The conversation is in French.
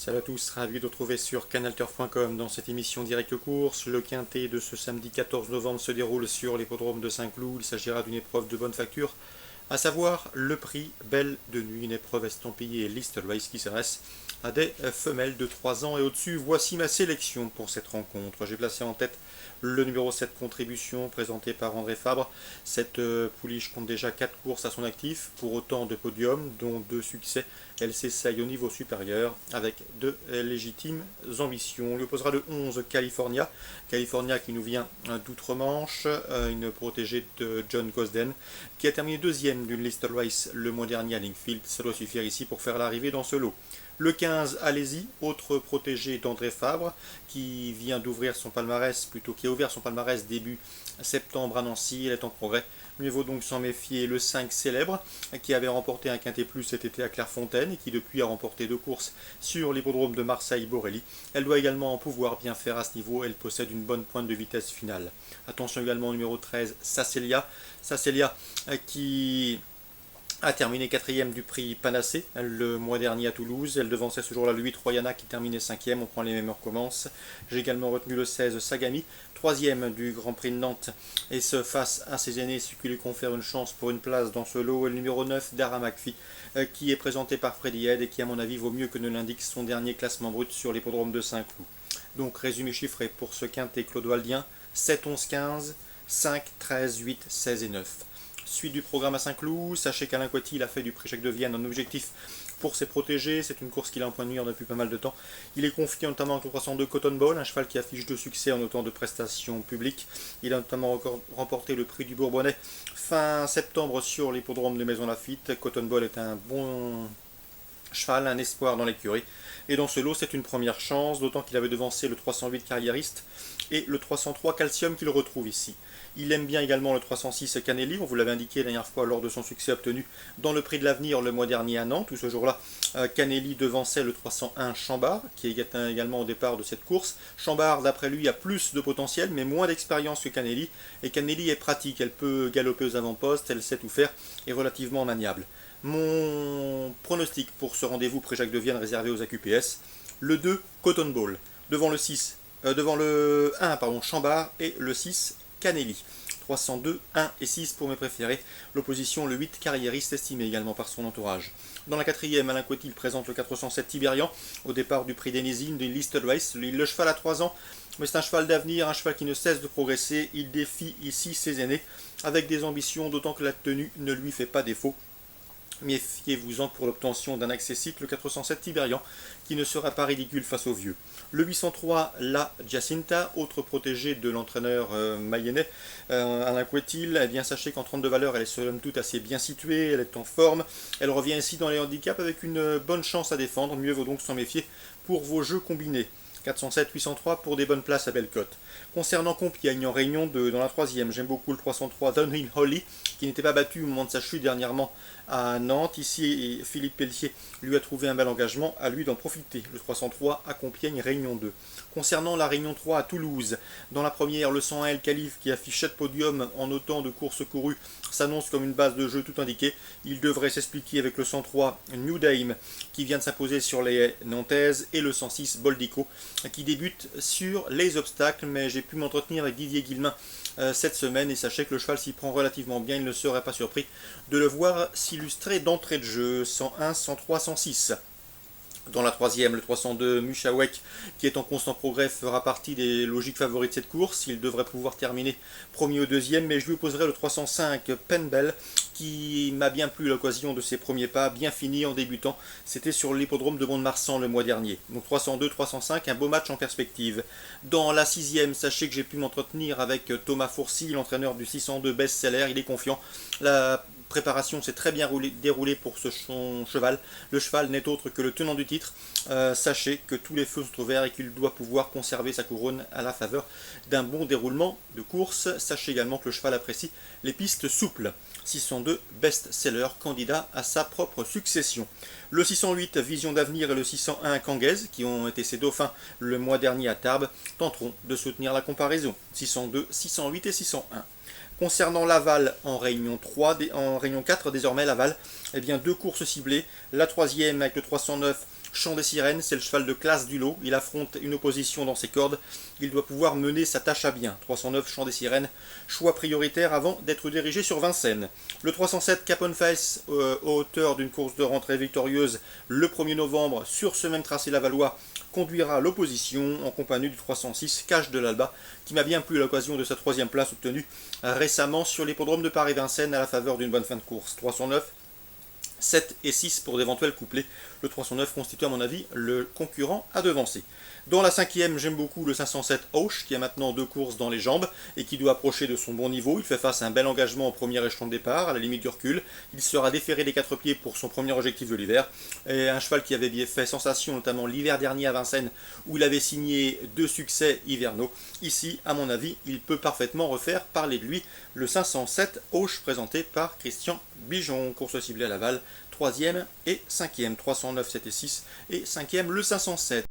Salut à tous, ravi de vous retrouver sur canalturf.com dans cette émission Direct Course. Le quintet de ce samedi 14 novembre se déroule sur l'hippodrome de Saint-Cloud. Il s'agira d'une épreuve de bonne facture, à savoir le prix Belle de Nuit, une épreuve estampillée List Race qui s'adresse à des femelles de 3 ans et au-dessus. Voici ma sélection pour cette rencontre. J'ai placé en tête le numéro 7 Contribution, présenté par André Fabre. Cette pouliche compte déjà 4 courses à son actif, pour autant de podiums, dont 2 succès. Elle s'essaye au niveau supérieur avec de légitimes ambitions. On lui opposera le 11 California. California qui nous vient d'outre-Manche, une protégée de John Gosden, qui a terminé deuxième d'une List Race le mois dernier à Lingfield. Ça doit suffire ici pour faire l'arrivée dans ce lot. Le 15, Allez-y, autre protégé d'André Fabre, qui vient d'ouvrir son palmarès, qui a ouvert son palmarès début septembre à Nancy. Elle est en progrès. Mieux vaut donc s'en méfier. Le 5, Célèbre, qui avait remporté un quintet plus cet été à Clairefontaine et qui depuis a remporté 2 courses sur l'hippodrome de Marseille-Borelli. Elle doit également pouvoir bien faire à ce niveau. Elle possède une bonne pointe de vitesse finale. Attention également au numéro 13, Sasselia. Sasselia qui a terminé 4e du prix Panacée le mois dernier à Toulouse. Elle devançait ce jour-là le 8 Royana qui terminait 5e. On prend les mêmes heures commence. J'ai également retenu le 16 Sagami, 3e du Grand Prix de Nantes, et ce face à ses aînés, ce qui lui confère une chance pour une place dans ce lot. Et le numéro 9 Dara McPhee, qui est présenté par Freddy Head et qui à mon avis vaut mieux que ne l'indique son dernier classement brut sur l'hippodrome de Saint-Cloud. Donc résumé chiffré pour ce quintet clodoaldien: 7, 11, 15, 5, 13, 8, 16 et 9. Suite du programme à Saint-Cloud, sachez qu'Alain Coity a fait du prix Jacques de Vienne un objectif pour ses protégés. C'est une course qu'il a en point de mire depuis pas mal de temps. Il est confié notamment avec le 302 Cotton Ball, un cheval qui affiche 2 succès en autant de prestations publiques. Il a notamment remporté le prix du Bourbonnais fin septembre sur l'hippodrome de Maison Lafitte. Cotton Ball est un bon cheval, un espoir dans l'écurie. Et dans ce lot, c'est une première chance, d'autant qu'il avait devancé le 308 Carriériste et le 303 Calcium qu'il retrouve ici. Il aime bien également le 306 Canelli, on vous l'avait indiqué la dernière fois lors de son succès obtenu dans le prix de l'avenir le mois dernier à Nantes, où ce jour-là, Canelli devançait le 301 Chambard, qui est également au départ de cette course. Chambard, d'après lui, a plus de potentiel, mais moins d'expérience que Canelli, et Canelli est pratique, elle peut galoper aux avant-postes, elle sait tout faire, et relativement maniable. Mon pronostic pour ce rendez-vous près Jacques de Vienne réservé aux AQPS, le 2 Cotton Ball, devant le 1 Chambard et le 6 Canelli. 302, 1 et 6 pour mes préférés. L'opposition, le 8 Carriériste, estimé également par son entourage. Dans la 4e, Alain Coity présente le 407 Tiberian au départ du prix d'Enésine d'une List Race. Le cheval a 3 ans, mais c'est un cheval d'avenir, un cheval qui ne cesse de progresser. Il défie ici ses aînés avec des ambitions, d'autant que la tenue ne lui fait pas défaut. Méfiez-vous-en pour l'obtention d'un accessible, le 407 Tiberian, qui ne sera pas ridicule face aux vieux. Le 803, La Giacinta, autre protégé de l'entraîneur mayennais, Alain Coetil. Eh bien, sachez qu'en 32 valeurs, elle est somme toute assez bien située, elle est en forme. Elle revient ici dans les handicaps avec une bonne chance à défendre. Mieux vaut donc s'en méfier pour vos jeux combinés. 407, 803 pour des bonnes places à belle cote. Concernant Compiègne, en Réunion 2, dans la 3e, j'aime beaucoup le 303 Downhill Holly, qui n'était pas battu au moment de sa chute dernièrement à Nantes. Ici, Philippe Pelletier lui a trouvé un bel engagement, à lui d'en profiter. Le 303 à Compiègne, Réunion 2. Concernant la Réunion 3 à Toulouse, dans la première, le 101 El Khalif, qui affiche 7 podiums en autant de courses courues, s'annonce comme une base de jeu tout indiquée. Il devrait s'expliquer avec le 103 New Dame, qui vient de s'imposer sur les Nantaises, et le 106 Boldico, qui débute sur les obstacles. Mais j'ai pu m'entretenir avec Didier Guillemin cette semaine, et sachez que le cheval s'y prend relativement bien. Il ne serait pas surpris de le voir s'illustrer d'entrée de jeu. 101, 103, 106. Dans la 3e, le 302 Mushawek, qui est en constant progrès, fera partie des logiques favoris de cette course. Il devrait pouvoir terminer premier ou deuxième, mais je lui opposerai le 305 Penbell, qui m'a bien plu à l'occasion de ses premiers pas, bien fini en débutant. C'était sur l'hippodrome de Mont-de-Marsan le mois dernier. Donc 302, 305, un beau match en perspective. Dans la 6e, sachez que j'ai pu m'entretenir avec Thomas Fourcy, l'entraîneur du 602 Best-Seller. Il est confiant. La préparation s'est très bien déroulée pour ce cheval. Le cheval n'est autre que le tenant du titre. Sachez que tous les feux sont ouverts et qu'il doit pouvoir conserver sa couronne à la faveur d'un bon déroulement de course. Sachez également que le cheval apprécie les pistes souples. 602 Best-Seller, candidat à sa propre succession. Le 608 Vision d'Avenir et le 601 Kangaise, qui ont été ses dauphins le mois dernier à Tarbes, tenteront de soutenir la comparaison. 602, 608 et 601. Concernant Laval en Réunion 4, désormais Laval, eh bien 2 courses ciblées. La 3e avec le 309 Chant des sirènes, c'est le cheval de classe du lot. Il affronte une opposition dans ses cordes. Il doit pouvoir mener sa tâche à bien. 309, Chant des sirènes, choix prioritaire avant d'être dirigé sur Vincennes. Le 307, Capon Face, auteur d'une course de rentrée victorieuse le 1er novembre sur ce même tracé lavallois, conduira l'opposition en compagnie du 306, Cache de l'Alba, qui m'a bien plu à l'occasion de sa 3e place obtenue récemment sur l'hippodrome de Paris-Vincennes à la faveur d'une bonne fin de course. 309, 7 et 6 pour d'éventuels couplets. Le 309 constitue à mon avis le concurrent à devancer. Dans la 5e, j'aime beaucoup le 507 Auch, qui a maintenant 2 courses dans les jambes et qui doit approcher de son bon niveau. Il fait face à un bel engagement au premier échelon de départ, à la limite du recul. Il sera déféré des 4 pieds pour son premier objectif de l'hiver. Et un cheval qui avait fait sensation, notamment l'hiver dernier à Vincennes, où il avait signé 2 succès hivernaux. Ici, à mon avis, il peut parfaitement refaire parler de lui. Le 507 Auch, présenté par Christian Bijon, course ciblée à Laval, 3e et 5e, 309, 7 et 6, et 5e le 507.